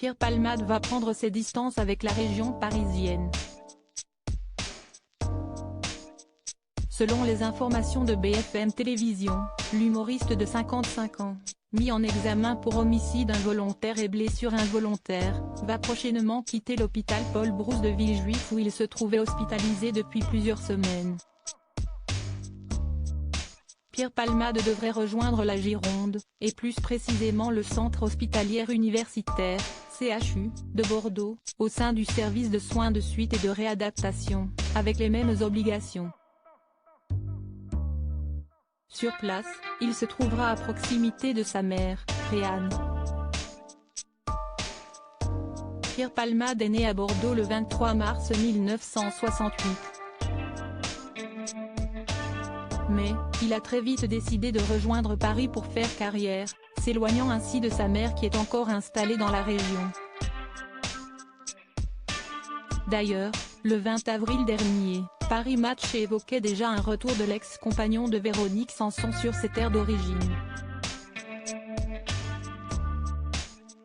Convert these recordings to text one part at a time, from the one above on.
Pierre Palmade va prendre ses distances avec la région parisienne. Selon les informations de BFM Télévision, l'humoriste de 55 ans, mis en examen pour homicide involontaire et blessure involontaire, va prochainement quitter l'hôpital Paul Brousse de Villejuif où il se trouvait hospitalisé depuis plusieurs semaines. Pierre Palmade devrait rejoindre la Gironde, et plus précisément le Centre hospitalier universitaire, CHU, de Bordeaux, au sein du service de soins de suite et de réadaptation, avec les mêmes obligations. Sur place, il se trouvera à proximité de sa mère, Réanne. Pierre Palmade est né à Bordeaux le 23 mars 1968. Mais, il a très vite décidé de rejoindre Paris pour faire carrière, s'éloignant ainsi de sa mère qui est encore installée dans la région. D'ailleurs, le 20 avril dernier, Paris Match évoquait déjà un retour de l'ex-compagnon de Véronique Sanson sur ses terres d'origine.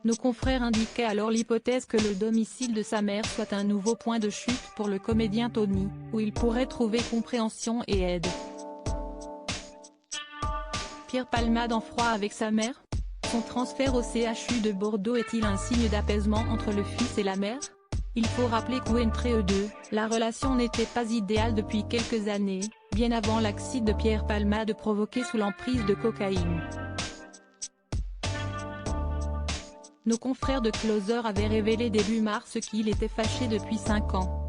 Nos confrères indiquaient alors l'hypothèse que le domicile de sa mère soit un nouveau point de chute pour le comédien Tony, où il pourrait trouver compréhension et aide. Pierre Palmade en froid avec sa mère? Son transfert au CHU de Bordeaux est-il un signe d'apaisement entre le fils et la mère? Il faut rappeler qu'entre eux deux, la relation n'était pas idéale depuis quelques années, bien avant l'accident de Pierre Palmade provoqué sous l'emprise de cocaïne. Nos confrères de Closer avaient révélé début mars qu'il était fâché depuis 5 ans.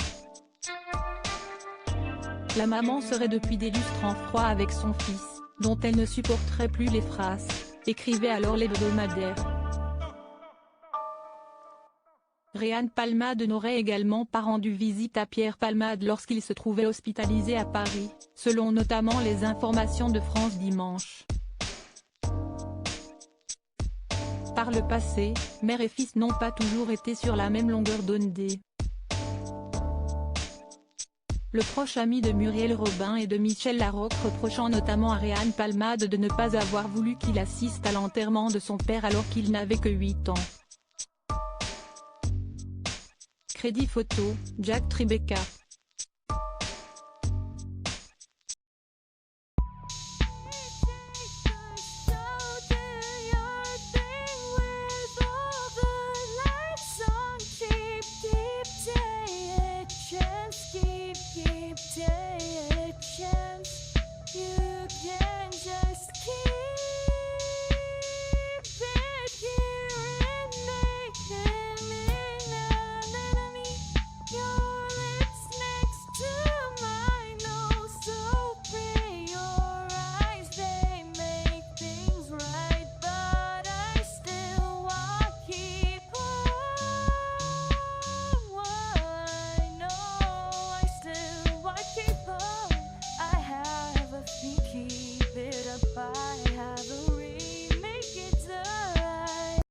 La maman serait depuis des lustres en froid avec son fils, dont elle ne supporterait plus les phrases, écrivait alors l'hebdomadaire. Réanne Palmade n'aurait également pas rendu visite à Pierre Palmade lorsqu'il se trouvait hospitalisé à Paris, selon notamment les informations de France Dimanche. Par le passé, mère et fils n'ont pas toujours été sur la même longueur d'onde. Le proche ami de Muriel Robin et de Michel Larocque reprochant notamment à Réanne Palmade de ne pas avoir voulu qu'il assiste à l'enterrement de son père alors qu'il n'avait que 8 ans. Crédit photo, Jack Tribeca.